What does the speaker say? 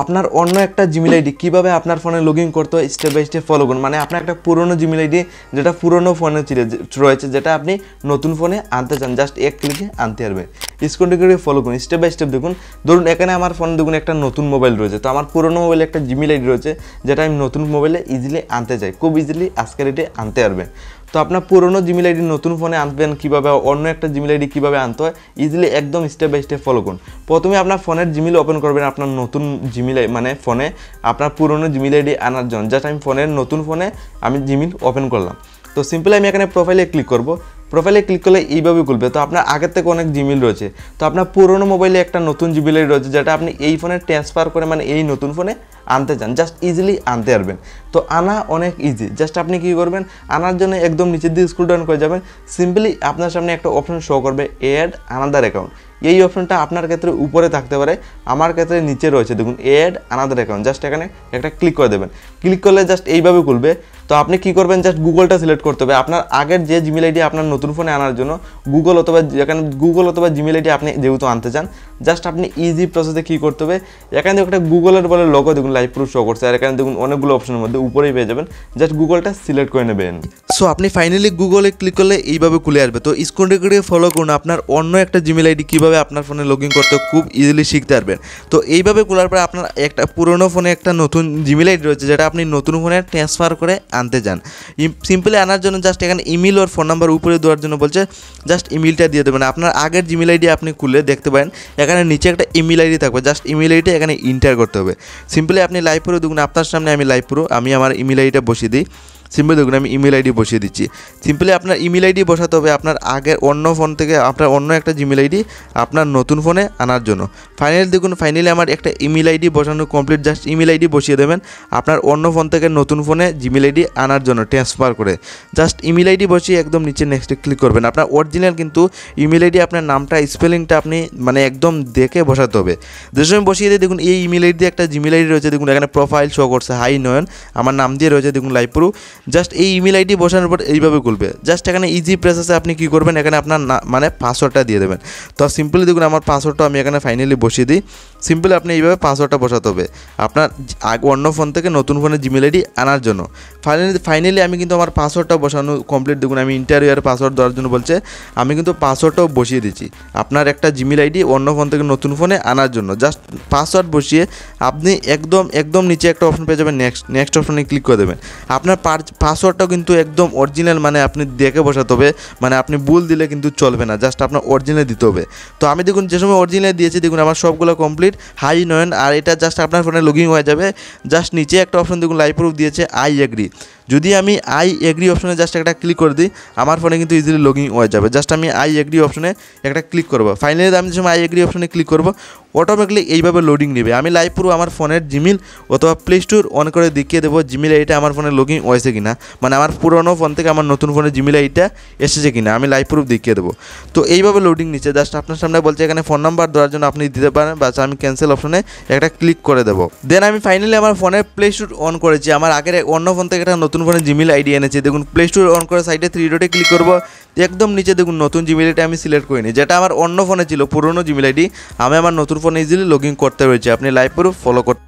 আপনার অন্য একটা জিমেল আইডি কীভাবে আপনার ফোনে লগ ইন করতে হয় স্টেপ বাই স্টেপ ফলো করুন। মানে আপনার একটা পুরনো জিমেল আইডি যেটা পুরনো ফোনে রয়েছে, যেটা আপনি নতুন ফোনে আনতে চান, জাস্ট এক ক্লিকে আনতে পারবেন। স্ক্রিনটি করে ফলো করুন, স্টেপ বাই স্টেপ দেখুন। ধরুন এখানে আমার ফোনে দেখুন একটা নতুন মোবাইল রয়েছে, তো আমার পুরনো মোবাইলে একটা জিমেল আইডি রয়েছে যেটা আমি নতুন মোবাইলে ইজিলি আনতে চাই, খুব ইজিলি আজকের এটি আনতে পারবেন। তো আপনার পুরনো জিমেল আইডি নতুন ফোনে আনবেন কীভাবে, অন্য একটা জিমেল আইডি কীভাবে আনতে হয় ইজিলি একদম স্টেপ বাই স্টেপ ফলো করুন। প্রথমে আপনার ফোনের জিমেল ওপেন করবেন, আপনার নতুন জিমেল মানে ফোনে আপনার পুরনো জিমেল আইডি আনার জন্য। জাস্ট আমি ফোনের নতুন ফোনে আমি জিমেল ওপেন করলাম। তো সিম্পলি আমি এখানে প্রোফাইলে ক্লিক করব। প্রোফাইলে ক্লিক করলে এইভাবে খুলবে। তো আপনার আগের থেকে অনেক জিমেল রয়েছে, তো আপনার পুরনো মোবাইলে একটা নতুন জিমেল আইডি রয়েছে যেটা আপনি এই ফোনে ট্রান্সফার করে মানে এই নতুন ফোনে আনতে চান, জাস্ট ইজিলি আনতে পারবেন। তো আনা অনেক ইজি। জাস্ট আপনি কী করবেন, আনার জন্য একদম নিচের দিকে স্ক্রল ডাউন করে যাবেন। সিম্পলি আপনার সামনে একটা অপশন শো করবে অ্যাড আনাদার অ্যাকাউন্ট। এই অপশনটা আপনার ক্ষেত্রে উপরে থাকতে পারে, আমার ক্ষেত্রে নিচে রয়েছে দেখুন অ্যাড আনাদার অ্যাকাউন্ট। জাস্ট এখানে একটা ক্লিক করে দেবেন। ক্লিক করলে জাস্ট এইভাবে খুলবে। তো আপনি কী করবেন, জাস্ট গুগলটা সিলেক্ট করতে হবে। আপনার আগের যে জিমেল আইডি আপনার নতুন ফোনে আনার জন্য গুগল অথবা জিমেল আইডি আপনি যেহেতু আনতে চান, জাস্ট আপনি ইজি প্রসেসে কী করতে হবে, এখানে দেখুন একটা গুগলের বলে লোগো দেখুন লাইভ প্রুফ শো করছে, আর এখানে দেখুন অনেকগুলো অপশনের মধ্যে উপরেই পেয়ে যাবেন। জাস্ট গুগলটা সিলেক্ট করে নেবেন। সো আপনি ফাইনালি গুগলে ক্লিক করলে এইভাবে খুলে আসবে। তো স্ক্রিনটি ফলো করুন, আপনার অন্য একটা জিমেল আইডি কীভাবে আপনার ফোনে লগ ইন করতে খুব ইজিলি শিখতে পারবেন। তো এইভাবে খোলার পরে আপনার একটা পুরনো ফোনে একটা নতুন জিমেল আইডি রয়েছে যেটা আপনি নতুন ফোনে ট্রান্সফার করে আনতে চান। সিম্পলি আনার জন্য জাস্ট এখানে ইমেল ওর ফোন নাম্বার উপরে দেওয়ার জন্য বলছে, জাস্ট ইমেলটা দিয়ে দেবেন। আপনার আগের জিমেল আইডি আপনি খুলে দেখতে পারেন, এখানে নিচে একটা ইমেল আইডি থাকবে, জাস্ট ইমেল আইডি এখানে এন্টার করতে হবে। সিম্পলি আপনি লাইভ প্রো দেখুন, আপনার সামনে আমি লাইভ প্রো আমি আমার ইমেল আইডিটা বসিয়ে দিই। সিম্পলি দেখুন আমি ইমেল আইডি বসিয়ে দিচ্ছি। সিম্পলি আপনার ইমেল আইডি বসাতে হবে আপনার আগের অন্য ফোন থেকে আপনার অন্য একটা জিমেল আইডি আপনার নতুন ফোনে আনার জন্য। ফাইনালি আমার একটা ইমেল আইডি বসানো কমপ্লিট। জাস্ট ইমেল আইডি বসিয়ে দেবেন আপনার অন্য ফোন থেকে নতুন ফোনে জিমেল আইডি আনার জন্য ট্রান্সফার করে। জাস্ট ইমেল আইডি বসিয়ে একদম নিচে নেক্সটে ক্লিক করবেন। আপনার অরিজিনাল কিন্তু ইমেল আইডি আপনার নামটা স্পেলিংটা আপনি মানে একদম দেখে বসাতে হবে। যে সময় বসিয়ে দিয়ে দেখুন এই ইমেল আইডি একটা জিমেল আইডি রয়েছে, দেখুন এখানে প্রোফাইল শো করছে হাই নয়ন, আমার নাম দিয়ে রয়েছে দেখুন লাইভ প্রো। জাস্ট এই ইমেল আইডি বসানোর পর এইভাবে খুলবে। জাস্ট এখানে ইজি প্রসেসে আপনি কী করবেন, এখানে আপনার মানে পাসওয়ার্ডটা দিয়ে দেবেন। তো সিম্পলি দেখুন আমার পাসওয়ার্ডটা আমি এখানে ফাইনালি বসিয়ে দিই। সিম্পলি আপনি এইভাবে পাসওয়ার্ডটা বসাতে হবে আপনার অন্য ফোন থেকে নতুন ফোনে জিমেল আইডি আনার জন্য। ফাইনালি আমি কিন্তু আমার পাসওয়ার্ডটা বসানো কমপ্লিট। দেখুন আমি ইন্টারভিউয়ার পাসওয়ার্ড দেওয়ার জন্য বলছে, আমি কিন্তু পাসওয়ার্ডটাও বসিয়ে দিচ্ছি আপনার একটা জিমেল আইডি অন্য ফোন থেকে নতুন ফোনে আনার জন্য। জাস্ট পাসওয়ার্ড বসিয়ে আপনি একদম নিচে একটা অপশন পেয়ে যাবেন, নেক্সট অপশনে ক্লিক করে দেবেন। আপনার পাসওয়ার্ডটাও কিন্তু একদম অরিজিনাল মানে আপনি দেখে বসাতে হবে, মানে আপনি ভুল দিলে কিন্তু চলবে না, জাস্ট আপনার অরিজিনাল দিতে হবে। তো আমি দেখুন যে সময় অরিজিনাল দিয়েছি দেখুন আমার সবগুলো কমপ্লিট হাই নয়ন, আর এটা জাস্ট আপনার ফোনে লগ ইন হয়ে যাবে। জাস্ট নিচে একটা অপশন দেখুন লাইভ প্রুফ দিয়েছে আই এগ্রি। যদি আমি আই এগ্রি অপশনে জাস্ট একটা ক্লিক করে দিই আমার ফোনে কিন্তু ইজিলি লগ ইন হয়ে যাবে। জাস্ট আমি আই এগ্রি অপশনে একটা ক্লিক করবো। ফাইনালি আমি যে সময় আই এগ্রি অপশনে ক্লিক করবো অটোমেটিকলি এইভাবে লোডিং নেবে। আমি লাইভ প্রুফ আমার ফোনের জিমেল অথবা প্লে স্টোর অন করে দেখিয়ে দেবো জিমেল আইডিটা আমার ফোনে লগ ইন হয়েছে কিনা, মানে আমার পুরোনো ফোন থেকে আমার নতুন ফোনের জিমেল আইডিটা এসেছে কিনা আমি লাইভ প্রুফ দেখিয়ে দেবো। তো এইভাবে লোডিং নিচ্ছে। জাস্ট আপনার সামনে বলছে এখানে ফোন নাম্বার দেওয়ার জন্য আপনি দিতে পারেন, বাস আমি ক্যান্সেল অপশনে একটা ক্লিক করে দেবো। দেন আমি ফাইনালি আমার ফোনের প্লে স্টোর অন করেছি, আমার আগের অন্য ফোন থেকে একটা নতুন ফোনের জিমেল আইডি এনেছি। দেখুন প্লে স্টোর অন করে সাইডে 3 ডটে ক্লিক করবো, একদম নিচে দেখুন নতুন জিমেল আইডি আমি সিলেক্ট করে নিই, যেটা আমার অন্য ফোনে ছিল পুরোনো জিমেল আইডি, আমি আমার নতুন ফোনে ইজিলি লগ ইন করতে রয়েছে। আপনি লাইভ প্রুফ ফলো করতে